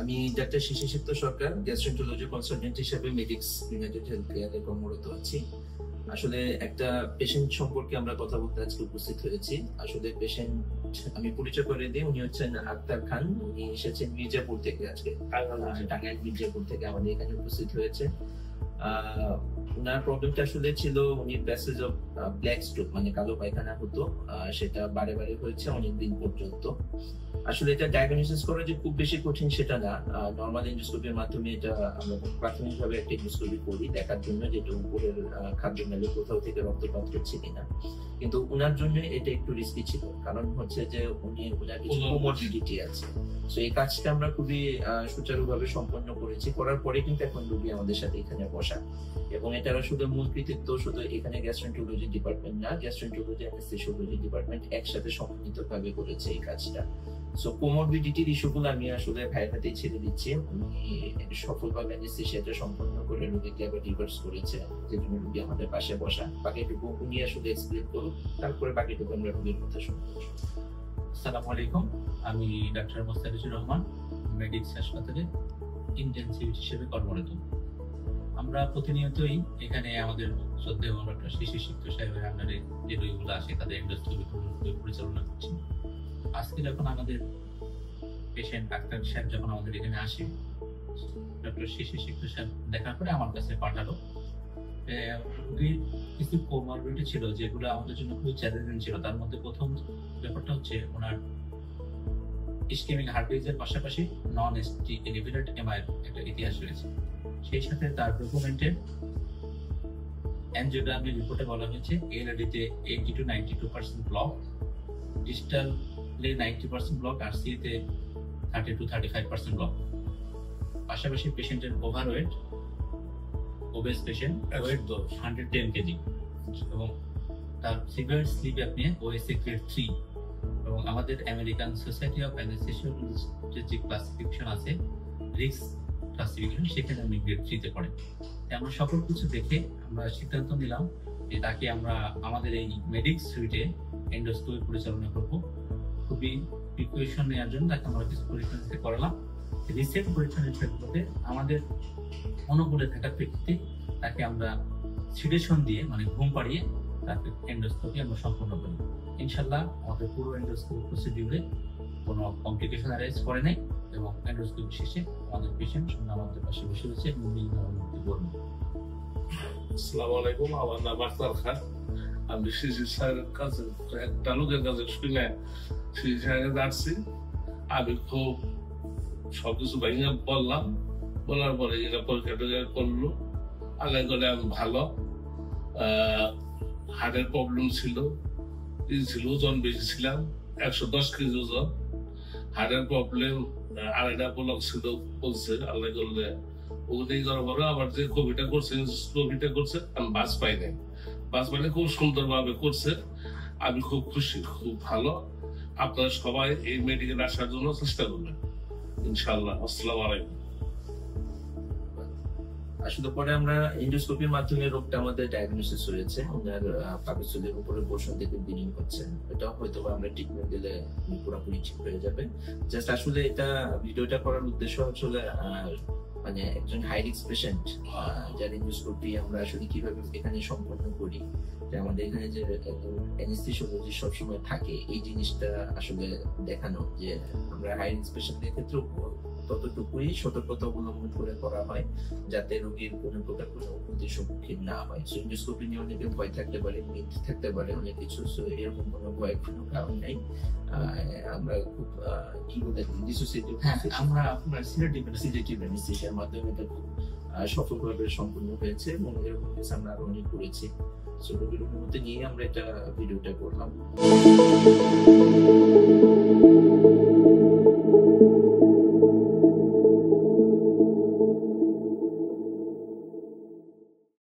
আমি ডাক্তার শিশির সরকার, gastroenterology consultant হিসেবে medics United health কেয়ারে কর্মরত আছি। আসলে একটা পেশেন্ট সম্পর্কে আমরা কথা বলতে আজকে উপস্থিত হয়েছি। আসলে পেশেন্ট আমি পরিচয় করে দিই, উনি হচ্ছেন আক্তার খান। উনি এসেছেন মির্জাপুর থেকে, আজকে টাঙ্গাইল মির্জাপুর থেকে আমাদের এখানে উপস্থিত হয়েছে। ওনার প্রবলেমটা আসলে ছিল, উনি প্যাসেজ অফ ব্ল্যাক স্ট্রোক মানে কালো পায়খানা হতো, সেটা বারে বারে হয়েছে অনেকদিন পর্যন্ত। আসলে এটা ডায়াগনোসিস করা যে খুব বেশি কঠিন সেটা না। নর্মাল এন্ডোস্কোপির মাধ্যমে এটা আমরা প্রাথমিকভাবে একটা এন্ডোস্কোপি করি দেখার জন্য যেটা উপরের খাদ্য নালী কোথাও থেকে রক্তপাত হচ্ছে কিনা। কিন্তু ওনার জন্য এটা একটু রিস্কি ছিল, কারণ হচ্ছে যে ওনার কিছু কোমরবিডিটি আছে। তো এই কাজটা আমরা খুবই সুচারুভাবে সম্পন্ন করেছি। করার পরে কিন্তু এখন রোগী আমাদের সাথে এখানে বসা, এবং এটার আসলে মূল কৃতিত্ব শুধু এখানে গ্যাস্ট্রোএন্টারোলজি ডিপার্টমেন্ট না, গ্যাস্ট্রোএন্টারোলজি অ্যানেস্থেসিওলজি ডিপার্টমেন্ট একসাথে সমন্বিতভাবে করেছে এই কাজটা। সো কোমরবিডিটির ইস্যুগুলো আমি আসলে ভাইয়ের হাতেই ছেড়ে দিচ্ছি। উনি সফলভাবে অ্যানেস্থেসিয়াটা সম্পন্ন করে রোগীকে আবার রিভার্স করেছে, যে জন্য রোগী আমাদের পাশে বসা। বাকিটুকু উনি আসলে এক্সপ্লেন করুন, তারপরে বাকিটুকু আমরা রোগীর কথা শুনবো। আসসালামু আলাইকুম, আমি ডাক্তার মোস্তাফিজুর রহমান, মেডিক্স হাসপাতালে ইন্টেনসিভিস্ট হিসেবে কর্মরত। আমরা প্রতিনিয়তই এখানে আমাদের শ্রদ্ধেয় ডক্টর শিশির সাহেবের আন্ডারে যে রোগীগুলো আসে তাদের এন্ডোস্কোপি পরিচালনা করছি। আজকে যখন আমাদের পেশেন্ট ডাক্তার সাহেব যখন আমাদের এখানে আসে, ডক্টর শিশির সাহেব দেখার পরে আমার কাছে পাঠালো। রোগীর কিছু কোমরবিডিটি ছিল যেগুলো আমাদের জন্য খুবই চ্যালেঞ্জিং ছিল। তার মধ্যে প্রথম ব্যাপারটা হচ্ছে ওনার ইসকেমিক হার্ট ডিজিজের পাশাপাশি নন এসটি এলিভেটেড এমআইয়ের একটা ইতিহাস রয়েছে। সেই সাথে তার ডকুমেন্টেড অ্যানজিওগ্রামের রিপোর্টে বলা হয়েছে এলএডিতে 80 to 92% ব্লক, ডিস্টালে 90% ব্লক, আর সিতে 30 to 35% ব্লক। পাশাপাশি পেশেন্টের overweight, obese patient, weight 110 KG, এবং তার severe sleep apnoea OSA grade 3, এবং আমাদের আমেরিকান সোসাইটি অফ অ্যানেস্থেসিওলজিস্ট যে ক্লাসিফিকেশন আছে রিস্ক ক্লাসিফিকেশন, সেখানে আমি গ্রেড 3 তে পড়ে। আমরা সকল কিছু দেখে আমরা সিদ্ধান্ত নিলাম যে তাকে আমরা আমাদের এই মেডিক্স সুইটে এন্ডোস্কোপি পরিচালনা করব। খুবই প্রিপারেশন নেওয়ার জন্য তাকে আমরা কিছু পরীক্ষা নিতে করালাম। রিসেন্ট পরীক্ষা নিরীক্ষাগুলোতে আমাদের অনুকূলে থাকার প্রেক্ষিতে তাকে আমরা সিডেশন দিয়ে মানে ঘুম পাড়িয়ে তাকে এন্ডোস্কোপি আমরা সম্পন্ন করি। ইনশাল্লাহ আমাদের পুরো এন্ডোস্কোপি প্রসিডিউরে কোনো কমপ্লিকেশন অ্যারাইজ করে নাই, এবং এন্ডোস্কোপি শেষে আমাদের পেশেন্ট আমাদের পাশে বসে রয়েছে। বলুন। আসসালামু আলাইকুম, আমার নাম আক্তার খান। আমি শিশির স্যারের কাছে একটা লোকের কাছে শুনে শিশির স্যারের আসছি। আমি খুব সবকিছু ভেঙে বললাম, বলার পরে এটা পরীক্ষা করলো। আগে করে আমি ভালো, হার্টের প্রবলেম ছিল, ওজন বেশি ছিলাম, 110 কেজি ওজন। হার্টের প্রবলেম আড়াইটা ব্লক ছিল বলছে, আল্লাহ করলে ওগুলোই করার পরে আবার যে কোভিডটা করছে আমি বাস পাই নাই। বাস পাইলে খুব সুন্দর ভাবে করছে, আমি খুব খুশি, খুব ভালো। আপনারা সবাই এই মেডিকেল আসার জন্য চেষ্টা করবেন ইনশাআল্লাহ। আসসালামু আলাইকুম। আসলে পরে আমরা এন্ডোস্কোপির মাধ্যমে রোগটা আমাদের ডায়াগনোসিস হয়েছে, ওনার পাকস্থলীর উপরে পোর্শন থেকে ব্লিডিং হচ্ছে। এটা হয়তো আমরা ট্রিটমেন্ট দিলে পুরোপুরি ঠিক হয়ে যাবে। জাস্ট আসলে এটা ভিডিওটা করার উদ্দেশ্য হচ্ছে মানে একজন হাই রিস্ক পেশেন্ট যার এন্ডোস্কোপি আমরা আসলে কিভাবে এখানে সম্পন্ন করি, যে আমাদের এখানে যে অ্যানেস্থেসিওলজি সবসময় থাকে, এই জিনিসটা আসলে দেখানো যে আমরা হাই রিস্ক পেশেন্টদের ক্ষেত্রে ততটুকুই সতর্কতা অবলম্বন করে করা হয় যাতে রোগীর কোনো প্রকার কোনো ক্ষতির সম্মুখীন না হয়। সো এন্ডোস্কোপি নিয়ে অনেকে ভয় থাকতে পারে, মিথ থাকতে পারে অনেক কিছু। সো এরকম কোনো ভয়ের কোনো কারণ নাই। আমরা খুব কি বলে ডিসোসিয়েটিভ, আমরা আপনার সিলেক্টিভ অ্যানেস্থেসিয়ার মাধ্যমে এটা খুব সফলভাবে সম্পূর্ণ হয়েছে, এবং এরকম কিছু আমরা আরো অনেক করেছি। সো রোগীর অনুমতি নিয়ে আমরা এটা ভিডিওটা করলাম।